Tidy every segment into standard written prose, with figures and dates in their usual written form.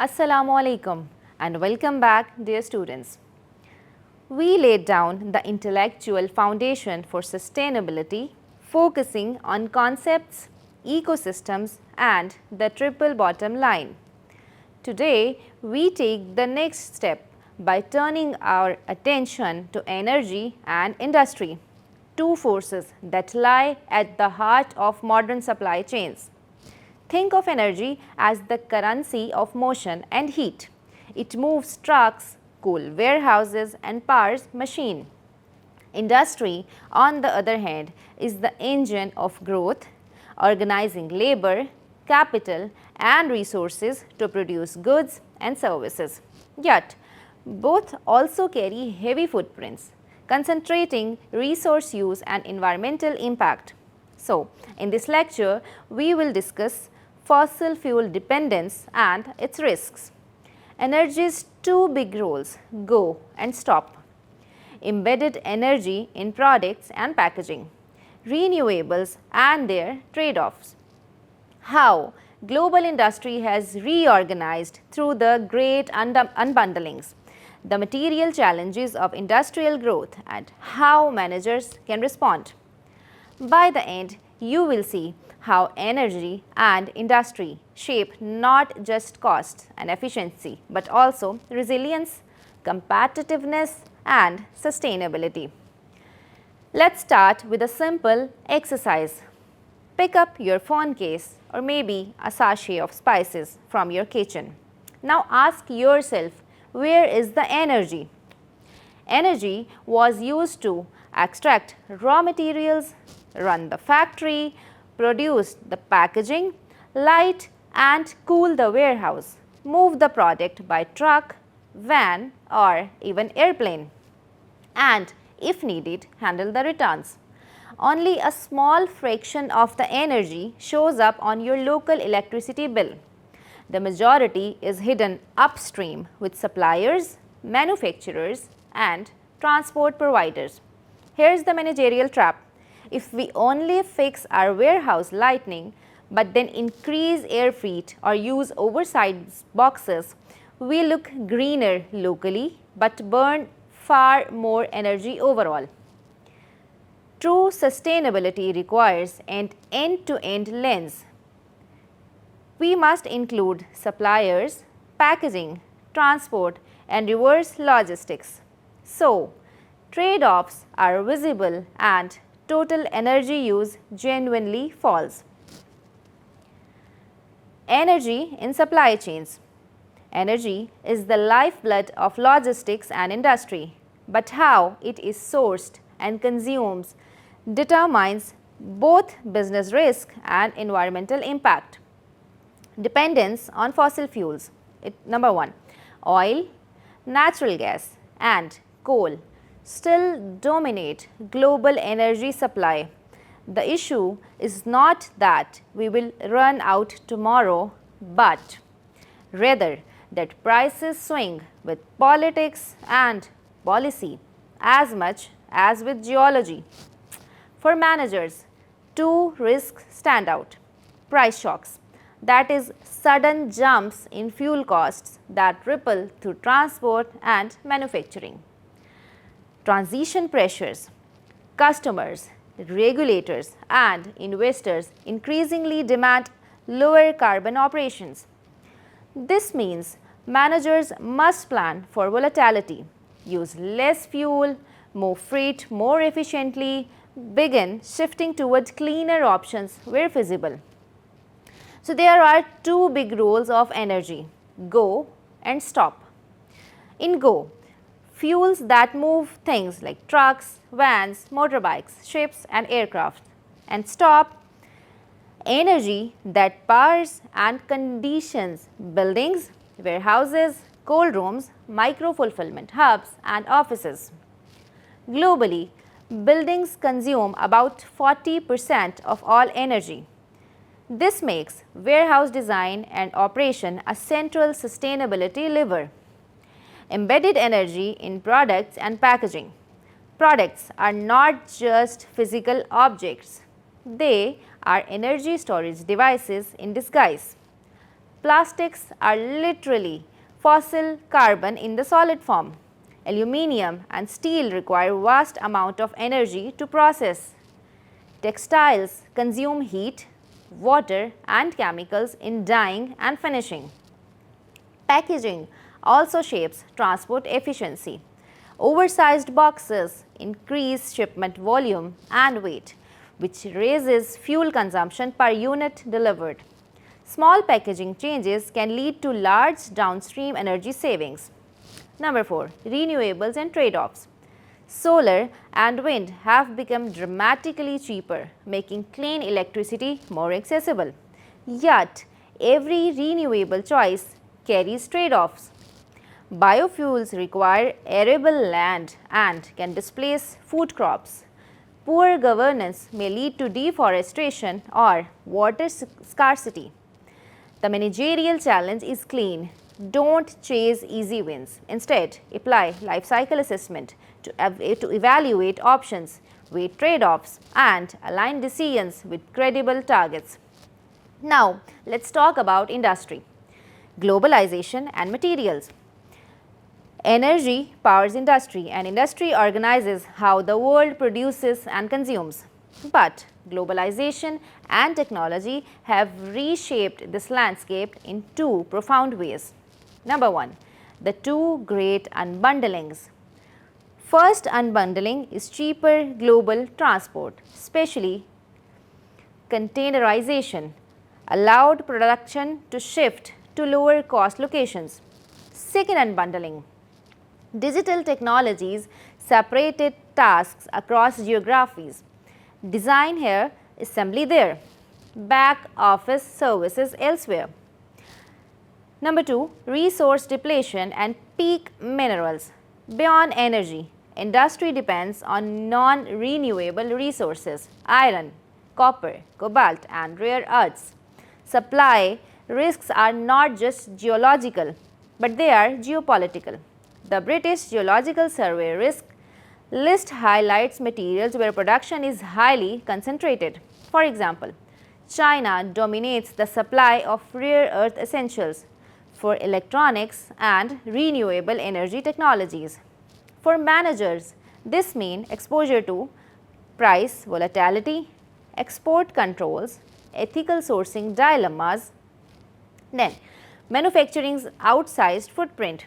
Assalamu alaikum and welcome back, dear students. We laid down the intellectual foundation for sustainability, focusing on concepts, ecosystems and the triple bottom line. Today, we take the next step by turning our attention to energy and industry, two forces that lie at the heart of modern supply chains. Think of energy as the currency of motion and heat. It moves trucks, cools warehouses and powers machines. Industry, on the other hand, is the engine of growth, organizing labor, capital and resources to produce goods and services. Yet, both also carry heavy footprints, concentrating resource use and environmental impact. So, in this lecture, we will discuss fossil fuel dependence and its risks. Energy's two big roles, go and stop. Embedded energy in products and packaging. Renewables and their trade-offs. How global industry has reorganized through the great unbundlings. The material challenges of industrial growth and how managers can respond. By the end, you will see how energy and industry shape not just cost and efficiency, but also resilience, competitiveness and sustainability. Let's start with a simple exercise. Pick up your phone case or maybe a sachet of spices from your kitchen. Now ask yourself, where is the energy? Energy was used to extract raw materials, run the factory, produce the packaging, light and cool the warehouse, move the product by truck, van or even airplane, and if needed, handle the returns. Only a small fraction of the energy shows up on your local electricity bill. The majority is hidden upstream with suppliers, manufacturers and transport providers. Here's the managerial trap. If we only fix our warehouse lighting but then increase air freight or use oversized boxes, we look greener locally but burn far more energy overall. True sustainability requires an end-to-end lens. We must include suppliers, packaging, transport and reverse logistics. So, trade-offs are visible and total energy use genuinely falls. Energy in supply chains. Energy is the lifeblood of logistics and industry, but how it is sourced and consumed determines both business risk and environmental impact. Dependence on fossil fuels. Number 1, oil, natural gas and coal still dominate global energy supply. The issue is not that we will run out tomorrow, but rather that prices swing with politics and policy as much as with geology. For managers, two risks stand out. Price shocks, that is sudden jumps in fuel costs that ripple through transport and manufacturing. Transition pressures, customers, regulators and investors increasingly demand lower carbon operations. This means managers must plan for volatility, use less fuel, move freight more efficiently, begin shifting towards cleaner options where feasible. So there are two big roles of energy, go and stop. In go, fuels that move things like trucks, vans, motorbikes, ships and aircraft. And stop, energy that powers and conditions buildings, warehouses, cold rooms, micro-fulfillment hubs and offices. Globally, buildings consume about 40% of all energy. This makes warehouse design and operation a central sustainability lever. Embedded energy in products and packaging. Products are not just physical objects. They are energy storage devices in disguise. Plastics are literally fossil carbon in the solid form. Aluminium and steel require vast amount of energy to process. Textiles consume heat, water and chemicals in dyeing and finishing. Packaging also shapes transport efficiency. Oversized boxes increase shipment volume and weight, which raises fuel consumption per unit delivered. Small packaging changes can lead to large downstream energy savings. Number 4. Renewables and trade-offs. Solar and wind have become dramatically cheaper, making clean electricity more accessible. Yet, every renewable choice carries trade-offs. Biofuels require arable land and can displace food crops. Poor governance may lead to deforestation or water scarcity. The managerial challenge is clean. Don't chase easy wins. Instead, apply life cycle assessment to evaluate options, weigh trade-offs and align decisions with credible targets. Now, let's talk about industry, globalization and materials. Energy powers industry and industry organizes how the world produces and consumes. But globalization and technology have reshaped this landscape in two profound ways. Number 1. The two great unbundlings. First unbundling is cheaper global transport, especially containerization, allowed production to shift to lower cost locations. Second unbundling. Digital technologies separated tasks across geographies. Design here, assembly there. Back office services elsewhere. Number 2. Resource depletion and peak minerals. Beyond energy, industry depends on non-renewable resources, iron, copper, cobalt and rare earths. Supply risks are not just geological, but they are geopolitical. The British Geological Survey risk list highlights materials where production is highly concentrated. For example, China dominates the supply of rare earth essentials for electronics and renewable energy technologies. For managers, this means exposure to price volatility, export controls, ethical sourcing dilemmas. Then, manufacturing's outsized footprint.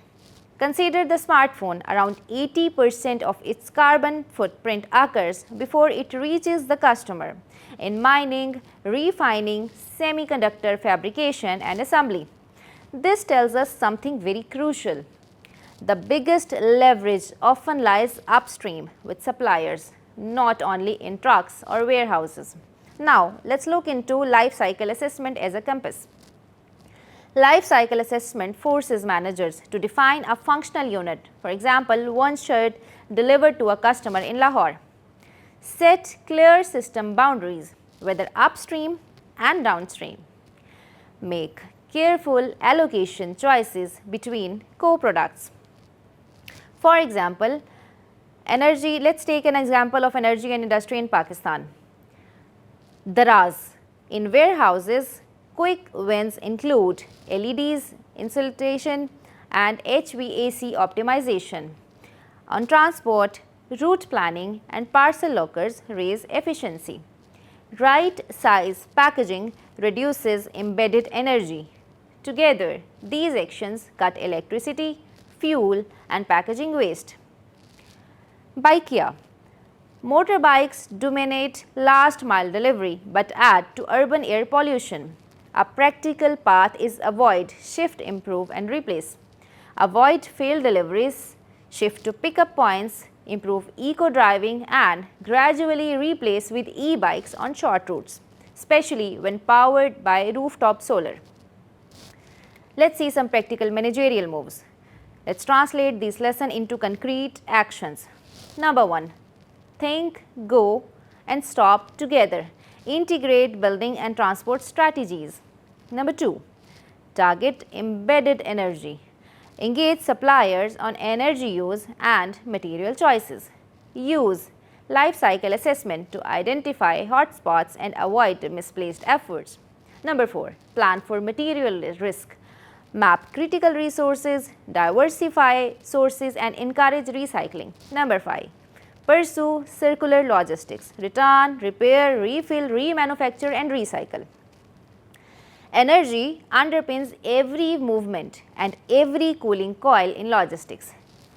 Consider the smartphone. Around 80% of its carbon footprint occurs before it reaches the customer in mining, refining, semiconductor fabrication and assembly. This tells us something very crucial. The biggest leverage often lies upstream with suppliers, not only in trucks or warehouses. Now, let's look into life cycle assessment as a compass. Life cycle assessment forces managers to define a functional unit, for example, one shirt delivered to a customer in Lahore. Set clear system boundaries, whether upstream and downstream. Make careful allocation choices between co-products. For example, energy, let's take an example of energy and industry in Pakistan. Daraz. In warehouses, quick wins include LEDs, insulation and HVAC optimization. On transport, route planning and parcel lockers raise efficiency. Right size packaging reduces embedded energy. Together, these actions cut electricity, fuel and packaging waste. Bikeya. Motorbikes dominate last mile delivery but add to urban air pollution. A practical path is avoid, shift, improve and replace. Avoid failed deliveries, shift to pickup points, improve eco-driving and gradually replace with e-bikes on short routes, especially when powered by rooftop solar. Let's see some practical managerial moves. Let's translate this lesson into concrete actions. Number 1. Think, go and stop together. Integrate building and transport strategies. Number 2. Target embedded energy. Engage suppliers on energy use and material choices. Use life cycle assessment to identify hotspots and avoid misplaced efforts. Number 4, plan for material risk. Map critical resources, diversify sources and encourage recycling. Number 5, pursue circular logistics, return, repair, refill, remanufacture and recycle. Energy underpins every movement and every cooling coil in logistics.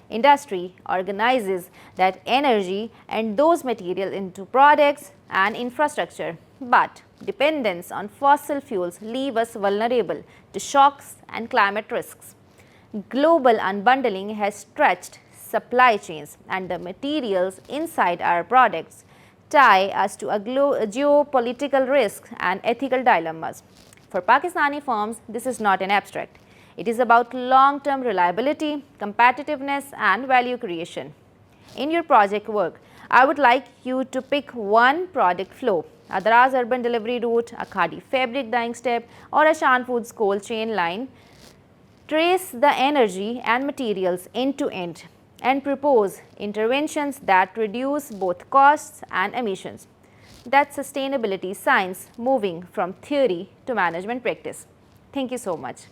Industry organizes that energy and those materials into products and infrastructure, but dependence on fossil fuels leave us vulnerable to shocks and climate risks. Global unbundling has stretched supply chains, and the materials inside our products tie us to a geopolitical risks and ethical dilemmas. For Pakistani firms, this is not an abstract. It is about long-term reliability, competitiveness and value creation. In your project work, I would like you to pick one product flow, a Draz urban delivery route, a Khadi fabric dyeing step or a Shan Foods cold chain line. Trace the energy and materials end to end and propose interventions that reduce both costs and emissions. That's sustainability science moving from theory to management practice. Thank you so much.